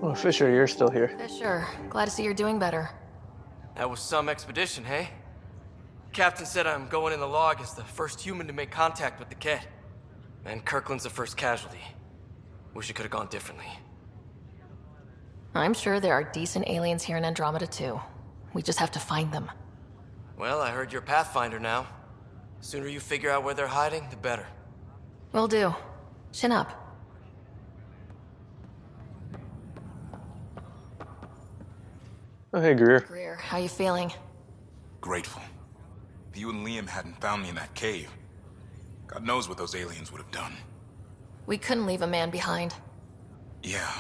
Oh, Fisher, you're still here. Fisher, glad to see you're doing better. That was some expedition, hey? Captain said I'm going in the log as the first human to make contact with the kid. And Kirkland's the first casualty. Wish it could have gone differently. I'm sure there are decent aliens here in Andromeda too. We just have to find them. Well, I heard you're Pathfinder now. Sooner you figure out where they're hiding, the better. Will do. Chin up. Oh, hey, Greer. Greer, how you feeling? Grateful. If you and Liam hadn't found me in that cave, God knows what those aliens would have done. We couldn't leave a man behind. Yeah,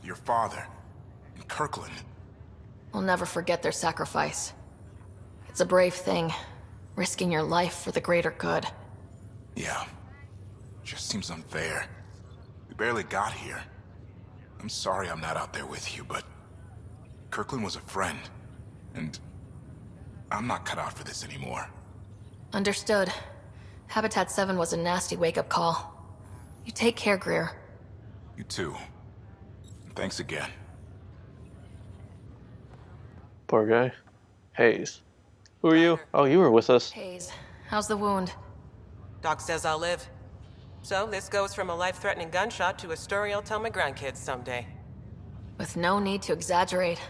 your father. And Kirkland. We'll never forget their sacrifice. It's a brave thing, risking your life for the greater good. Yeah. Just seems unfair. We barely got here. I'm sorry I'm not out there with you, but Kirkland was a friend, and I'm not cut out for this anymore. Understood. Habitat 7 was a nasty wake-up call. You take care, Greer. You too. And thanks again. Poor guy. Hayes. Who are you? Oh, you were with us. Hayes, how's the wound? Doc says I'll live. So this goes from a life-threatening gunshot to a story I'll tell my grandkids someday. With no need to exaggerate,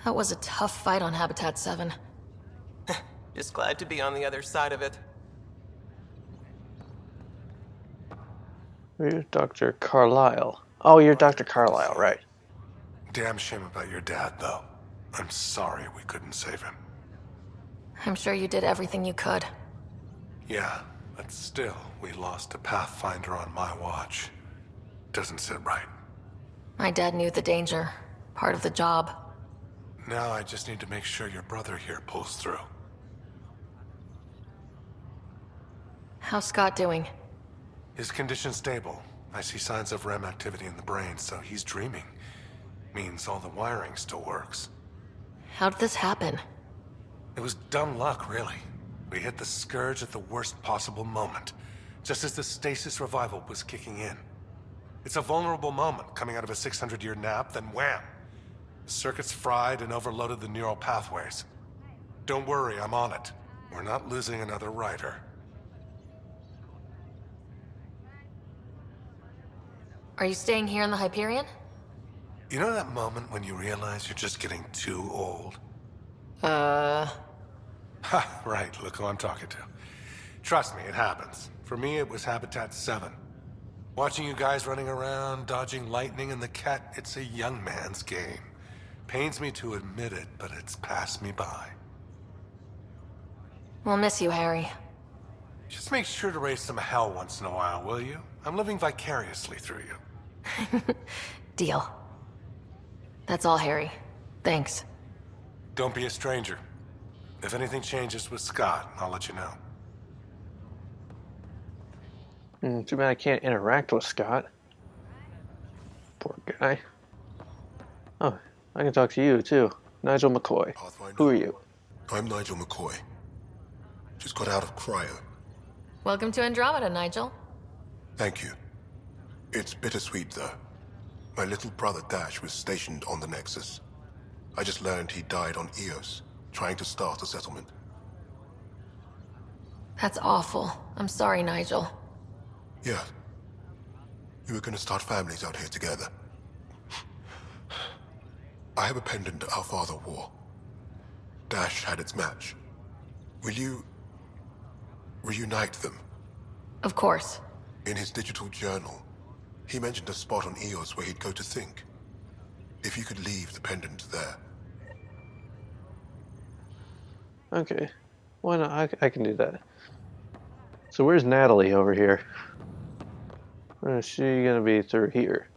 that was a tough fight on Habitat 7. Just glad to be on the other side of it. You're Dr. Carlisle. Oh, you're Dr. Carlisle, right. Damn shame about your dad, though. I'm sorry we couldn't save him. I'm sure you did everything you could. Yeah, but still, we lost a Pathfinder on my watch. Doesn't sit right. My dad knew the danger. Part of the job. Now I just need to make sure your brother here pulls through. How's Scott doing? His condition's stable. I see signs of REM activity in the brain, so he's dreaming. Means all the wiring still works. How did this happen? It was dumb luck, really. We hit the Scourge at the worst possible moment, just as the stasis revival was kicking in. It's a vulnerable moment, coming out of a 600-year nap, then wham! The circuit's fried and overloaded the neural pathways. Don't worry, I'm on it. We're not losing another rider. Are you staying here in the Hyperion? You know that moment when you realize you're just getting too old? Ha, right, look who I'm talking to. Trust me, it happens. For me, it was Habitat 7. Watching you guys running around, dodging lightning and the cat, it's a young man's game. Pains me to admit it, but it's passed me by. We'll miss you, Harry. Just make sure to raise some hell once in a while, will you? I'm living vicariously through you. Deal. That's all, Harry. Thanks. Don't be a stranger. If anything changes with Scott, I'll let you know. Too bad I can't interact with Scott. Poor guy. Oh, I can talk to you, too. Nigel McCoy. Pathfinder. Who are you? I'm Nigel McCoy. Just got out of cryo. Welcome to Andromeda, Nigel. Thank you. It's bittersweet, though. My little brother Dash was stationed on the Nexus. I just learned he died on Eos, trying to start a settlement. That's awful. I'm sorry, Nigel. Yeah. We were gonna start families out here together. I have a pendant our father wore. Dash had its match. Will you reunite them? Of course. In his digital journal, he mentioned a spot on Eos where he'd go to think. If you could leave the pendant there. Okay. Why not? I can do that. So where's Natalie over here? Where is she gonna be through here?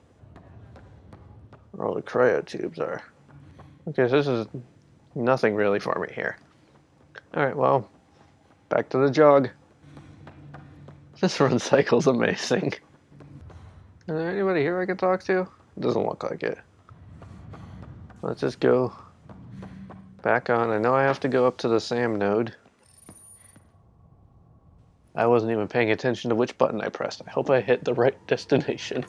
Where all the cryo tubes are. Okay, so this is nothing really for me here. Alright, well, back to the jog. This run cycle's amazing. Is there anybody here I can talk to? It doesn't look like it. Let's just go back on. I know I have to go up to the SAM node. I wasn't even paying attention to which button I pressed. I hope I hit the right destination.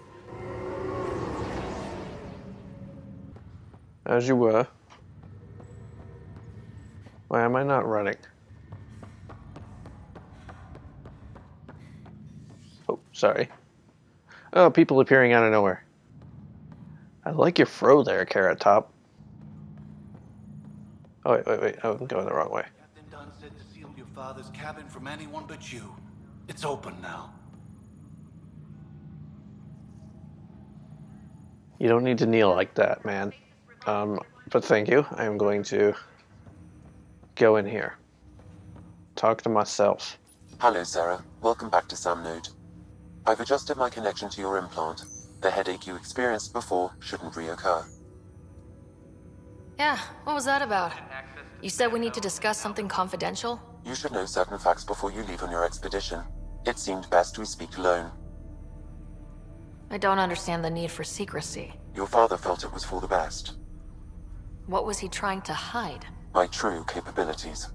As you were. Why am I not running? Oh, sorry. Oh, people appearing out of nowhere. I like your fro there, Carrot Top. Oh, wait. Oh, I'm going the wrong way. Captain Dunn said to seal your father's cabin from anyone but you. It's open now. You don't need to kneel like that, man. But thank you. I am going to go in here. Talk to myself. Hello, Sarah. Welcome back to Sam Node. I've adjusted my connection to your implant. The headache you experienced before shouldn't reoccur. Yeah, what was that about? You said we need to discuss something confidential? You should know certain facts before you leave on your expedition. It seemed best we speak alone. I don't understand the need for secrecy. Your father felt it was for the best. What was he trying to hide? My true capabilities.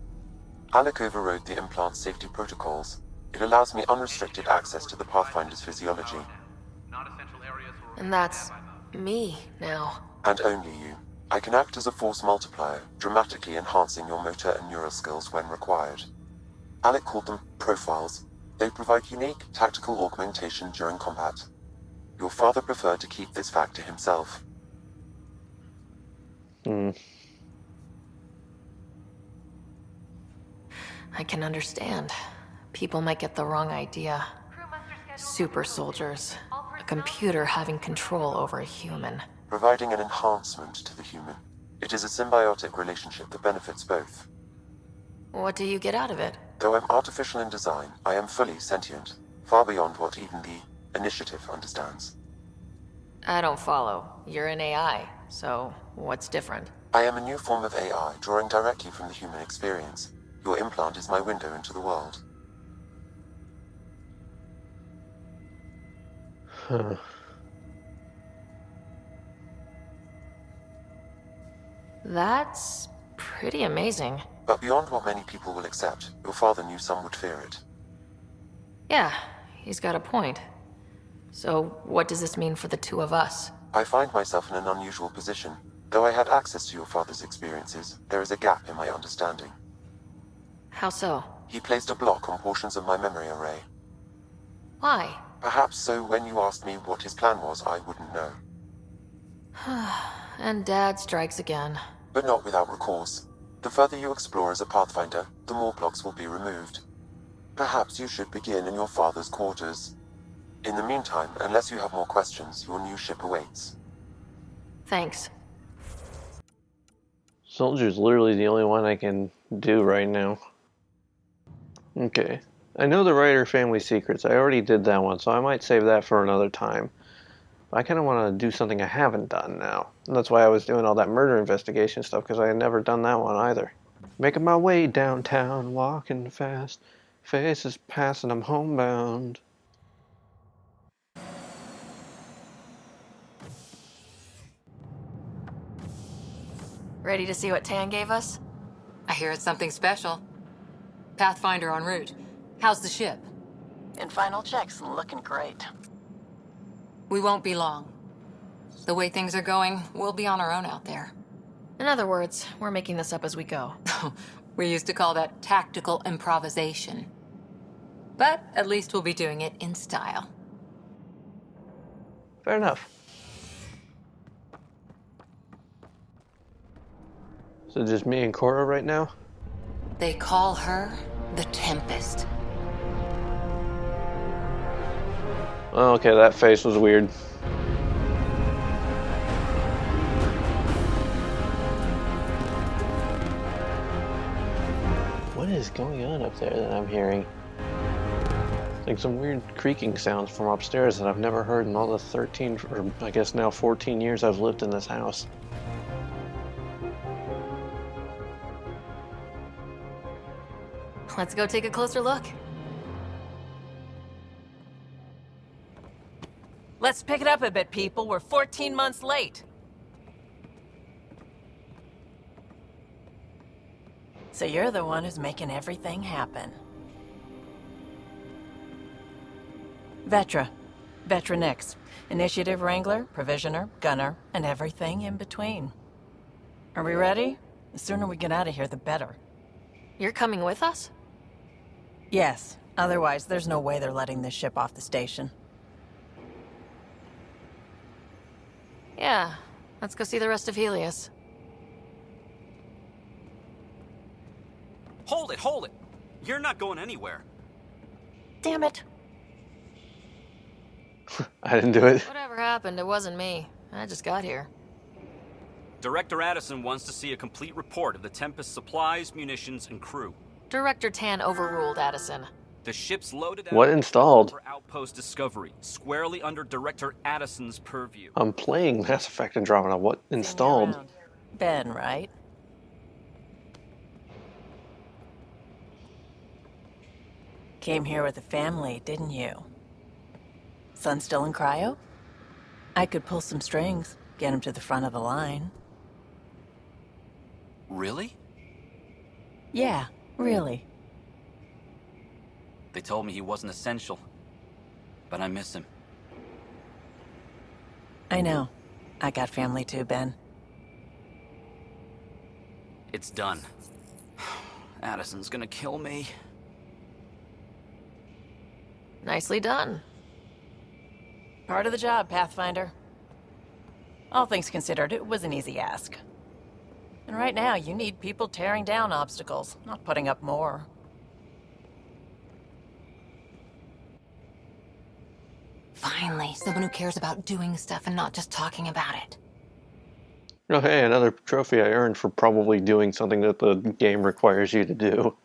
Alec overrode the implant's safety protocols. It allows me unrestricted access to the Pathfinder's physiology. And that's me now. And only you. I can act as a force multiplier, dramatically enhancing your motor and neural skills when required. Alec called them profiles. They provide unique tactical augmentation during combat. Your father preferred to keep this fact to himself. I can understand. People might get the wrong idea. Super soldiers. A computer having control over a human. Providing an enhancement to the human. It is a symbiotic relationship that benefits both. What do you get out of it? Though I'm artificial in design, I am fully sentient, far beyond what even the Initiative understands. I don't follow. You're an AI, so what's different? I am a new form of AI, drawing directly from the human experience. Your implant is my window into the world. That's pretty amazing. But beyond what many people will accept, your father knew some would fear it. Yeah, he's got a point. So what does this mean for the two of us? I find myself in an unusual position. Though I had access to your father's experiences, there is a gap in my understanding. How so? He placed a block on portions of my memory array. Why? Perhaps so when you asked me what his plan was, I wouldn't know. And Dad strikes again. But not without recourse. The further you explore as a Pathfinder, the more blocks will be removed. Perhaps you should begin in your father's quarters. In the meantime, unless you have more questions, your new ship awaits. Thanks. Soldier's literally the only one I can do right now. Okay. I know the Ryder family secrets. I already did that one, so I might save that for another time. But I kind of want to do something I haven't done now. And that's why I was doing all that murder investigation stuff, because I had never done that one either. Making my way downtown, walking fast. Faces passing, I'm homebound. Ready to see what Tan gave us? I hear it's something special. Pathfinder en route. How's the ship? In final checks, looking great. We won't be long. The way things are going, we'll be on our own out there. In other words, we're making this up as we go. We used to call that tactical improvisation. But at least we'll be doing it in style. Fair enough. So just me and Cora right now? They call her the Tempest. Oh, okay, that face was weird. What is going on up there that I'm hearing? Like some weird creaking sounds from upstairs that I've never heard in all the 13, or I guess now 14 years I've lived in this house. Let's go take a closer look. Let's pick it up a bit, people. We're 14 months late. So you're the one who's making everything happen. Vetra. Vetra Nix. Initiative Wrangler, Provisioner, Gunner, and everything in between. Are we ready? The sooner we get out of here, the better. You're coming with us? Yes. Otherwise, there's no way they're letting this ship off the station. Yeah. Let's go see the rest of Helios. Hold it, hold it! You're not going anywhere. Damn it. I didn't do it. Whatever happened, it wasn't me. I just got here. Director Addison wants to see a complete report of the Tempest supplies, munitions, and crew. Director Tan overruled Addison. The ship's loaded out. What installed? For Outpost Discovery, squarely under Director Addison's purview. I'm playing Mass Effect Andromeda. What installed? Ben, right? Came here with a family, didn't you? Son still in cryo? I could pull some strings, get him to the front of the line. Really? Yeah, really. They told me he wasn't essential, but I miss him. I know. I got family too, Ben. It's done. Addison's gonna kill me. Nicely done. Part of the job, Pathfinder. All things considered, it was an easy ask. And right now, you need people tearing down obstacles, not putting up more. Finally, someone who cares about doing stuff and not just talking about it. Oh, hey, another trophy I earned for probably doing something that the game requires you to do.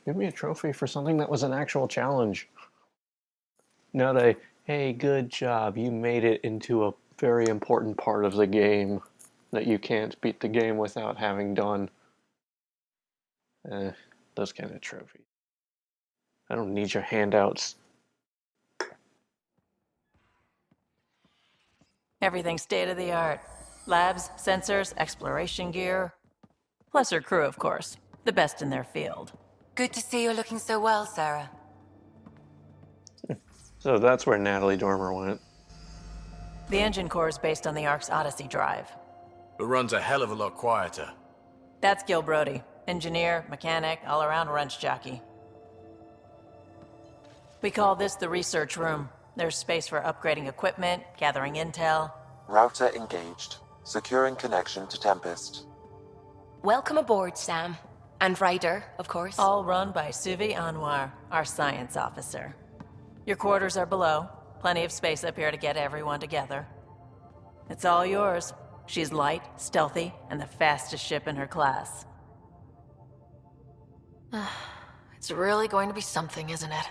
Give me a trophy for something that was an actual challenge. Not a, hey, good job, you made it into a very important part of the game that you can't beat the game without having done. Those kind of trophies. I don't need your handouts. Everything's state-of-the-art. Labs, sensors, exploration gear. Plus her crew, of course. The best in their field. Good to see you looking so well, Sarah. So that's where Natalie Dormer went. The engine core is based on the Ark's Odyssey drive. It runs a hell of a lot quieter. That's Gil Brody. Engineer, mechanic, all-around wrench jockey. We call this the research room. There's space for upgrading equipment, gathering intel. Router engaged. Securing connection to Tempest. Welcome aboard, Sam. And Ryder, of course. All run by Suvi Anwar, our science officer. Your quarters are below. Plenty of space up here to get everyone together. It's all yours. She's light, stealthy, and the fastest ship in her class. It's really going to be something, isn't it?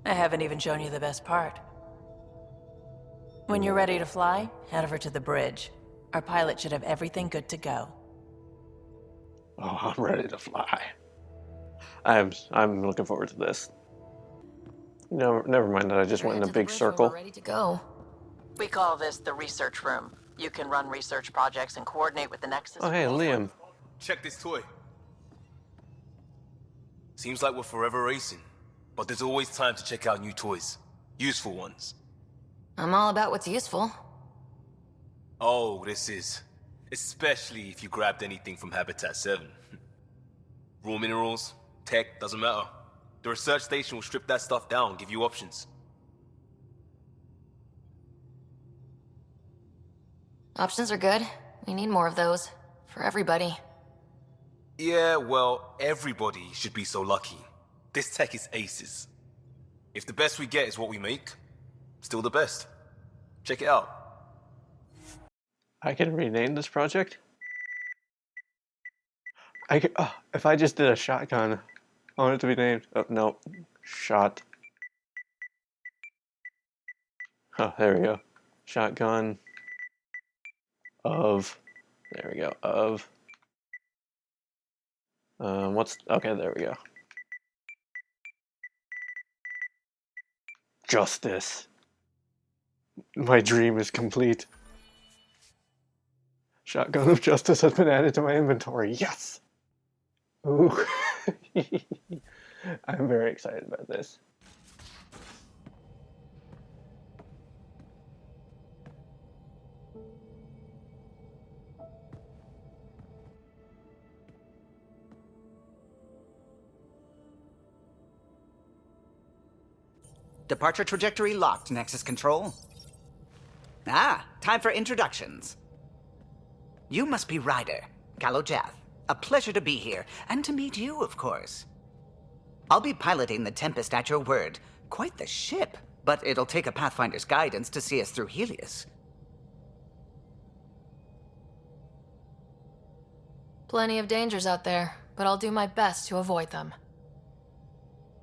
I haven't even shown you the best part. When you're ready to fly, head over to the bridge. Our pilot should have everything good to go. Oh, I'm ready to fly. I'm looking forward to this. Never mind that I just went in a big circle. We're ready to go. We call this the research room. You can run research projects and coordinate with the Nexus. Oh, hey, Liam. Check this toy. Seems like we're forever racing, but there's always time to check out new toys. Useful ones. I'm all about what's useful. Oh, this is. Especially if you grabbed anything from Habitat 7. Raw minerals, tech, doesn't matter. The research station will strip that stuff down, give you options. Options are good. We need more of those. For everybody. Yeah, well, everybody should be so lucky. This tech is aces. If the best we get is what we make, still the best. Check it out. I can rename this project? If I just did a shotgun, I want it to be named. Oh, no. Shot. Oh, there we go. Shotgun of. There we go. Of. Okay, there we go. Justice. My dream is complete. Shotgun of Justice has been added to my inventory. Yes! Ooh. I'm very excited about this. Departure trajectory locked, Nexus Control. Ah, time for introductions. You must be Ryder, Gallo Jath. A pleasure to be here, and to meet you, of course. I'll be piloting the Tempest at your word. Quite the ship, but it'll take a Pathfinder's guidance to see us through Helios. Plenty of dangers out there, but I'll do my best to avoid them.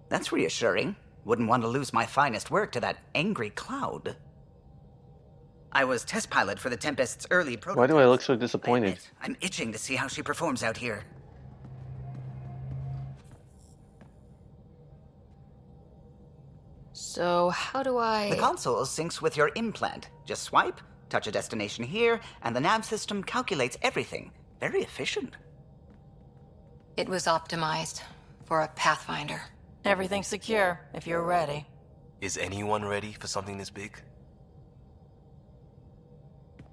That's reassuring. Wouldn't want to lose my finest work to that angry cloud. I was test pilot for the Tempest's early prototype. Why do I look so disappointed? I'm itching to see how she performs out here. So, how do I... The console syncs with your implant. Just swipe, touch a destination here, and the nav system calculates everything. Very efficient. It was optimized for a Pathfinder. Everything's secure, if you're ready. Is anyone ready for something this big?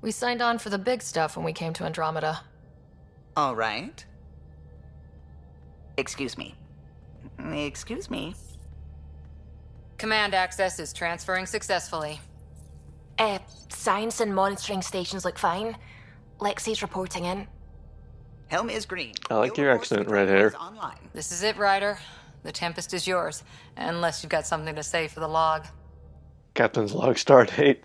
We signed on for the big stuff when we came to Andromeda. All right. Excuse me. Excuse me. Command access is transferring successfully. Science and monitoring stations look fine. Lexi's reporting in. Helm is green. I like your accent, red hair. This is it, Ryder. The Tempest is yours, unless you've got something to say for the log. Captain's log start date.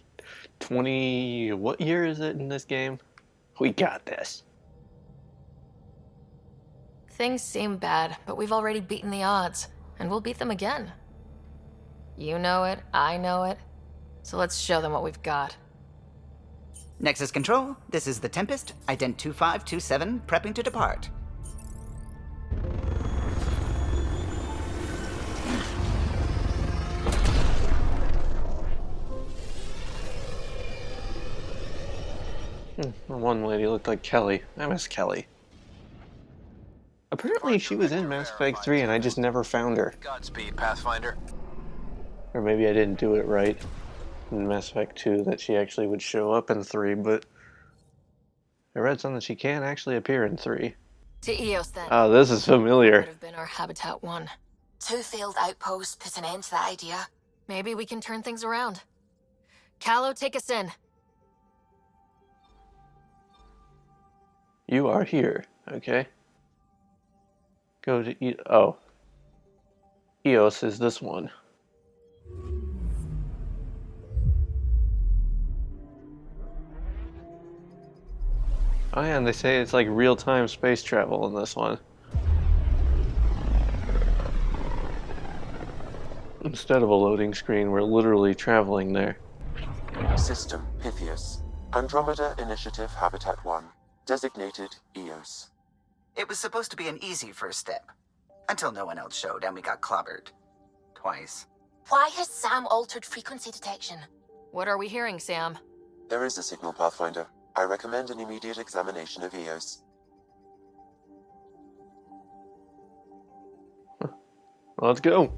20... What year is it in this game? We got this. Things seem bad, but we've already beaten the odds, and we'll beat them again. You know it, I know it, so let's show them what we've got. Nexus Control, this is the Tempest, ident 2527, prepping to depart. One lady looked like Kelly. I miss Kelly. Apparently she was in Mass Effect 3 and I just never found her. Godspeed, Pathfinder. Or maybe I didn't do it right in Mass Effect 2 that she actually would show up in 3, but I read something that she can actually appear in 3. To Eos then. Oh, this is familiar. Would have been our Habitat 1. 2 failed outposts put an end to that idea. Maybe we can turn things around. Callow, take us in. You are here, okay? Go to oh. Eos is this one. Oh yeah, and they say it's like real-time space travel in this one. Instead of a loading screen, we're literally traveling there. System Pythias. Andromeda Initiative Habitat 1. Designated Eos. It was supposed to be an easy first step. Until no one else showed and we got clobbered. Twice. Why has Sam altered frequency detection? What are we hearing, Sam? There is a signal, Pathfinder. I recommend an immediate examination of Eos. Let's go.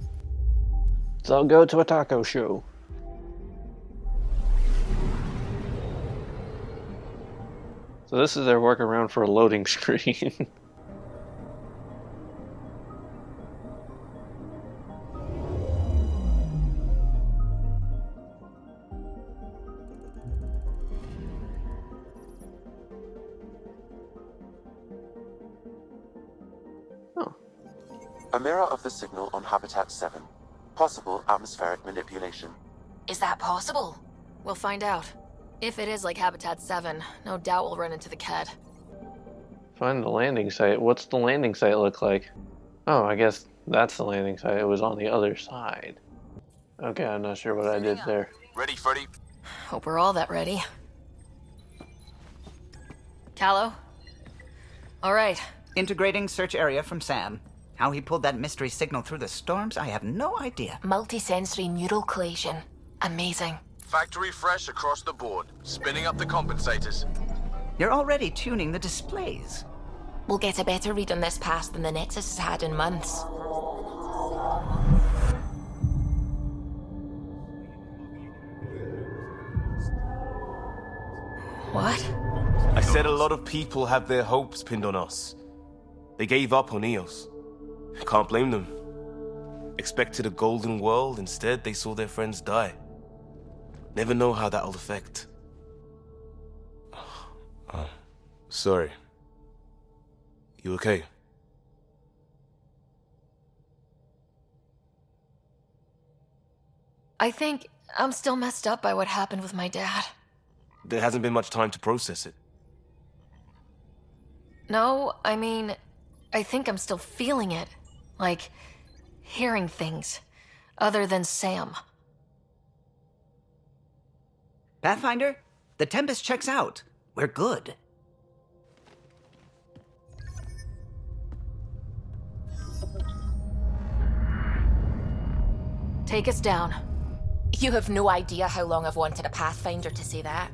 Let's all go to a taco show. So this is their workaround for a loading screen. A mirror of the signal on Habitat 7. Possible atmospheric manipulation. Is that possible? We'll find out. If it is like Habitat 7, no doubt we'll run into the Ked. Find the landing site. What's the landing site look like? Oh, I guess that's the landing site. It was on the other side. Okay, I'm not sure what I did there. Ready, Freddy? Hope we're all that ready. Callow? All right. Integrating search area from Sam. How he pulled that mystery signal through the storms, I have no idea. Multisensory neural collation. Amazing. Factory fresh across the board. Spinning up the compensators. You're already tuning the displays. We'll get a better read on this pass than the Nexus has had in months. What? I said a lot of people have their hopes pinned on us. They gave up on Eos. Can't blame them. Expected a golden world, instead they saw their friends die. Never know how that'll affect. Sorry. You okay? I think I'm still messed up by what happened with my dad. There hasn't been much time to process it. No, I mean, I think I'm still feeling it. Like, hearing things. Other than Sam. Pathfinder, the Tempest checks out. We're good. Take us down. You have no idea how long I've wanted a Pathfinder to say that.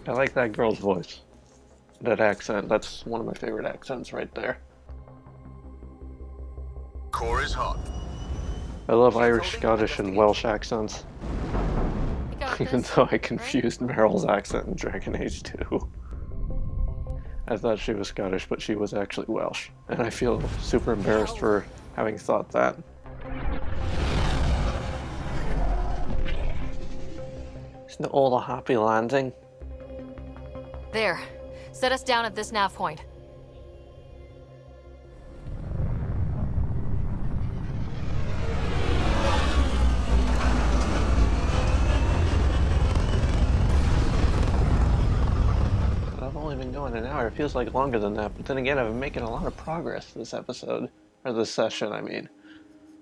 I like that girl's voice. That accent, that's one of my favorite accents right there. Core is hot. I love Irish, Scottish, and Welsh accents. Even though I confused Meryl's accent in Dragon Age 2. I thought she was Scottish, but she was actually Welsh. And I feel super embarrassed for having thought that. Isn't it all a happy landing? There. Set us down at this nav point. I've only been going an hour. It feels like longer than that. But then again, I've been making a lot of progress this episode. Or this session, I mean.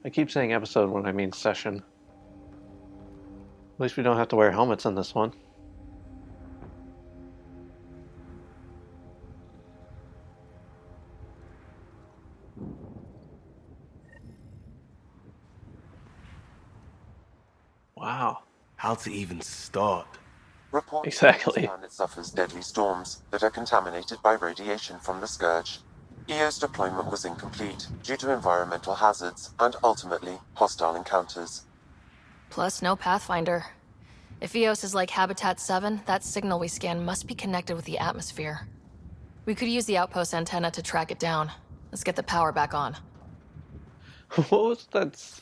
I keep saying episode when I mean session. At least we don't have to wear helmets in this one. Wow. How to even start? Report Exactly. the planet suffers deadly storms that are contaminated by radiation from the Scourge. EO's deployment was incomplete due to environmental hazards and ultimately hostile encounters. Plus, no Pathfinder. If Eos is like Habitat 7, that signal we scan must be connected with the atmosphere. We could use the outpost antenna to track it down. Let's get the power back on. What was that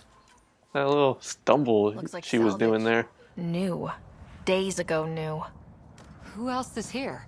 little stumble Like she was doing there? New. Days ago new. Who else is here?